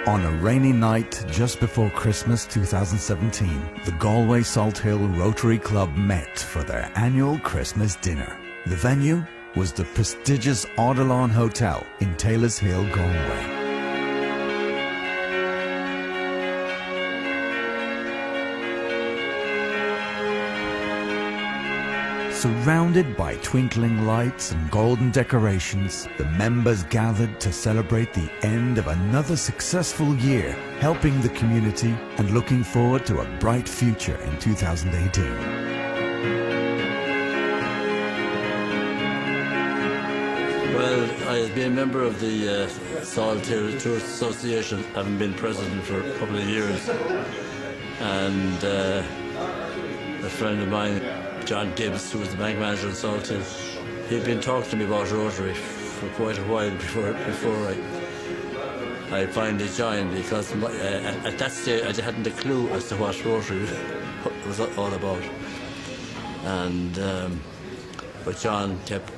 On a rainy night just before Christmas 2017, the Galway Salt Hill Rotary Club met for their annual Christmas dinner. The venue was the prestigious Audalawn Hotel in Taylor's Hill, Galway. Surrounded by twinkling lights and golden decorations, the members gathered to celebrate the end of another successful year, helping the community and looking forward to a bright future in 2018. Well, I've been a member of the Salt Hill Tourist Association, having been president for a couple of years. And a friend of mine, John Gibbs, who was the bank manager at Salt Hill, he'd been talking to me about Rotary for quite a while before I finally joined, because at that stage I hadn't a clue as to what Rotary was all about. And but John kept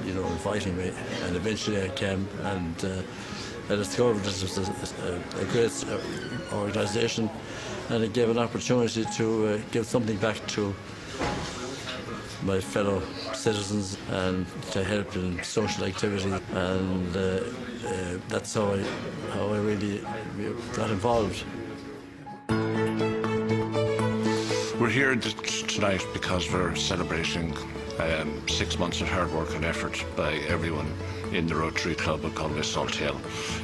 inviting me, and eventually I came, and I discovered this was a great organisation, and it gave an opportunity to give something back to my fellow citizens and to help in social activity, and that's how I really got involved. We're here tonight because we're celebrating 6 months of hard work and effort by everyone in the Rotary Club of Galway Salt Hill.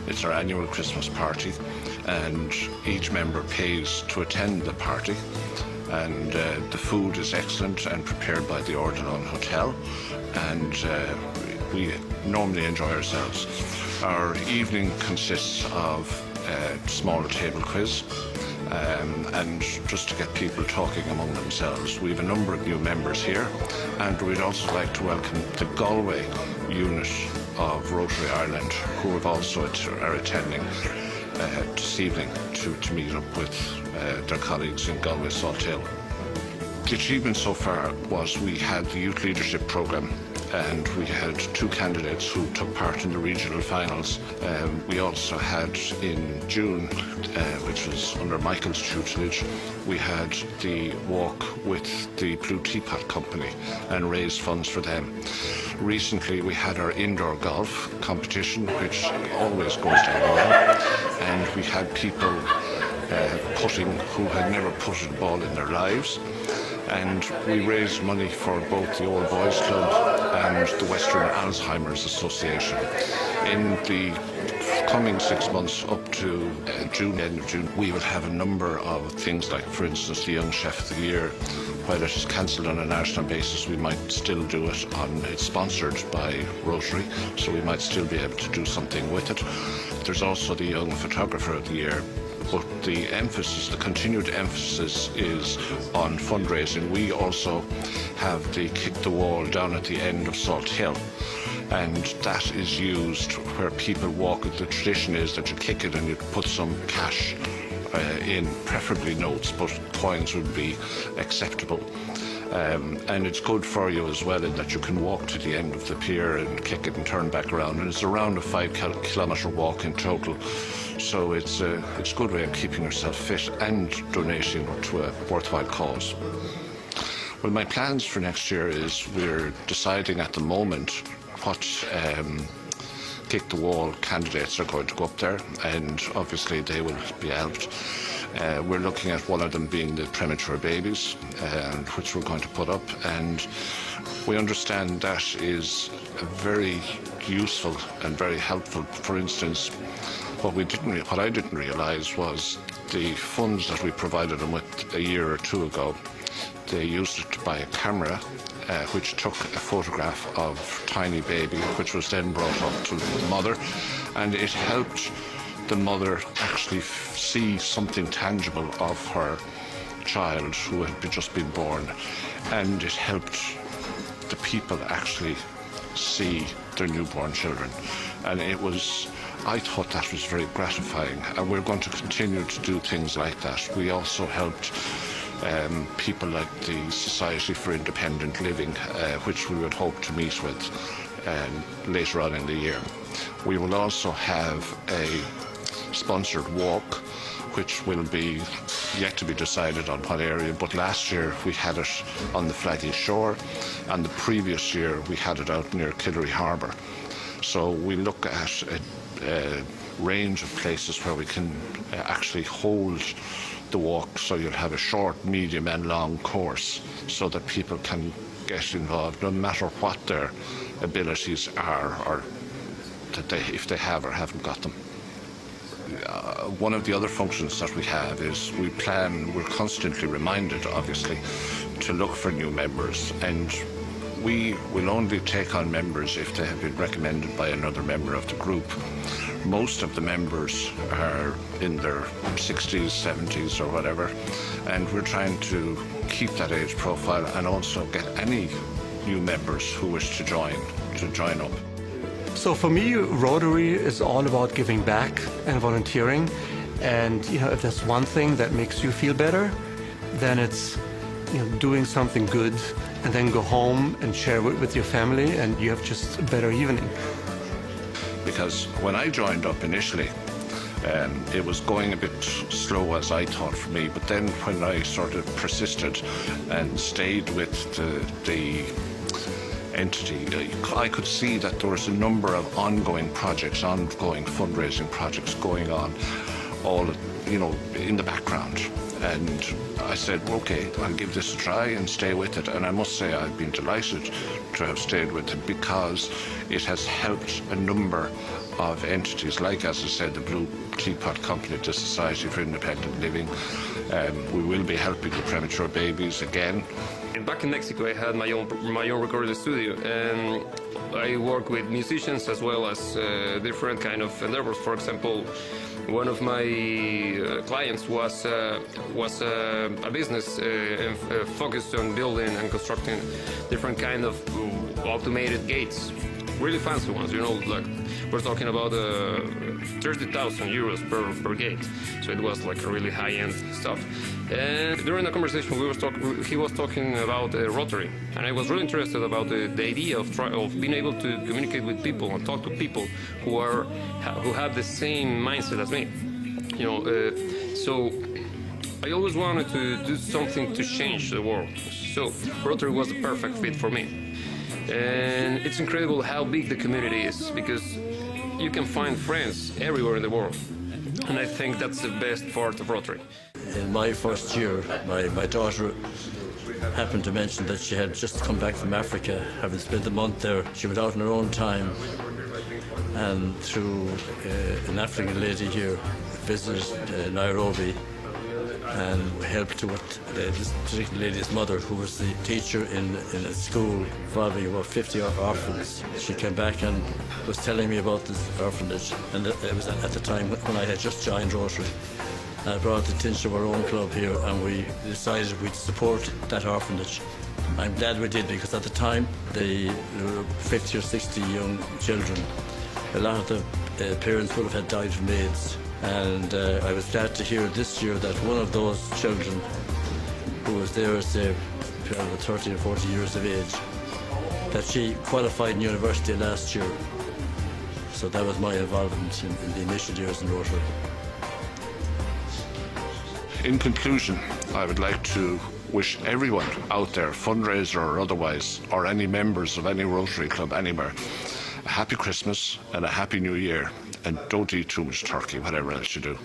It's our annual Christmas party, and each member pays to attend the party. And the food is excellent and prepared by the Audalawn Hotel, and we normally enjoy ourselves. Our evening consists of a small table quiz, and just to get people talking among themselves. We have a number of new members here, and we'd also like to welcome the Galway unit of Rotary Ireland, who also are attending this evening to meet up with their colleagues in Galway Salt Hill. The achievement so far was we had the youth leadership programme, and we had 2 candidates who took part in the regional finals. We also had in June, which was under Michael's tutelage, we had the walk with the Blue Teapot Company and raised funds for them. Recently we had our indoor golf competition, which always goes down well, and we had people putting who had never putted a ball in their lives. And we raised money for both the Old Boys Club and the Western Alzheimer's Association. In the coming 6 months up to June, end of June, we will have a number of things like, for instance, the Young Chef of the Year. While it is cancelled on a national basis, we might still do it it's sponsored by Rotary, so we might still be able to do something with it. There's also the Young Photographer of the Year. But the continued emphasis is on fundraising. We also have the Kick the Wall down at the end of Salt Hill, and that is used where people walk. The tradition is that you kick it and you put some cash in, preferably notes, but coins would be acceptable. And it's good for you as well, in that you can walk to the end of the pier and kick it and turn back around, and it's around a 5-kilometre walk in total. So it's a good way of keeping yourself fit and donating to a worthwhile cause. Well, my plans for next year is we're deciding at the moment what Kick the Wall candidates are going to go up there, and obviously they will be helped. We're looking at one of them being the premature babies, which we're going to put up, and we understand that is very useful and very helpful. For instance, what I didn't realise was the funds that we provided them with a year or 2 ago, they used it to buy a camera which took a photograph of tiny baby, which was then brought up to the mother, and it helped the mother actually see something tangible of her child who had just been born, and it helped the people actually see their newborn children. And I thought that was very gratifying, and we're going to continue to do things like that. We also helped people like the Society for Independent Living, which we would hope to meet with later on in the year. We will also have a sponsored walk, which will be yet to be decided on what area, but last year we had it on the Flaggy Shore, and the previous year we had it out near Killery Harbour. So we look at a range of places where we can actually hold the walk, so you'll have a short, medium and long course so that people can get involved no matter what their abilities are, or that if they have or haven't got them. One of the other functions that we have is we're constantly reminded, obviously, to look for new members, and we will only take on members if they have been recommended by another member of the group. Most of the members are in their 60s, 70s or whatever, and we're trying to keep that age profile and also get any new members who wish to join up. So for me, Rotary is all about giving back and volunteering. And if there's one thing that makes you feel better, then it's doing something good and then go home and share it with your family, and you have just a better evening. Because when I joined up initially, it was going a bit slow, as I thought, for me. But then when I sort of persisted and stayed with the entity, I could see that there was a number of ongoing projects, ongoing fundraising projects going on, all in the background. And I said, okay, I'll give this a try and stay with it. And I must say I've been delighted to have stayed with it, because it has helped a number of entities, like, as I said, the Blue Teapot Company, the Society for Independent Living. We will be helping the premature babies again. And back in Mexico, I had my own recording studio, and I work with musicians as well as different kind of endeavors. For example, one of my clients was a business focused on building and constructing different kind of automated gates, really fancy ones. Like we're talking about 30,000 euros per gate. So it was like a really high-end stuff. And during the conversation, he was talking about Rotary, and I was really interested about the idea of being able to communicate with people and talk to people who have the same mindset as me. So I always wanted to do something to change the world. So Rotary was the perfect fit for me. And it's incredible how big the community is, because you can find friends everywhere in the world. And I think that's the best part of Rotary. In my first year, my daughter happened to mention that she had just come back from Africa, having spent a month there. She went out on her own time, and through an African lady here, visited Nairobi, and helped with this particular lady's mother, who was the teacher in a school involving about 50 orphans. She came back and was telling me about this orphanage, and it was at the time when I had just joined Rotary. I brought the attention of our own club here, and we decided we'd support that orphanage. I'm glad we did, because at the time there were 50 or 60 young children. A lot of the parents would have had died from AIDS. And I was glad to hear this year that one of those children, who was there, say, 30 or 40 years of age, that she qualified in university last year. So that was my involvement in the initial years in Rotary. In conclusion, I would like to wish everyone out there, fundraiser or otherwise, or any members of any Rotary club anywhere, a happy Christmas and a happy New Year. And don't eat too much turkey, whatever else you do.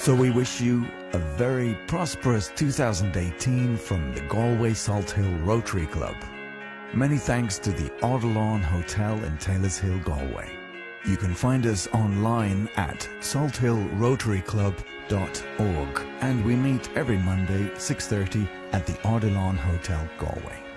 So we wish you a very prosperous 2018 from the Galway Salt Hill Rotary Club. Many thanks to the Audalawn Hotel in Taylor's Hill, Galway. You can find us online at salthillrotaryclub.org, and we meet every Monday 6:30 at the Audalawn Hotel, Galway.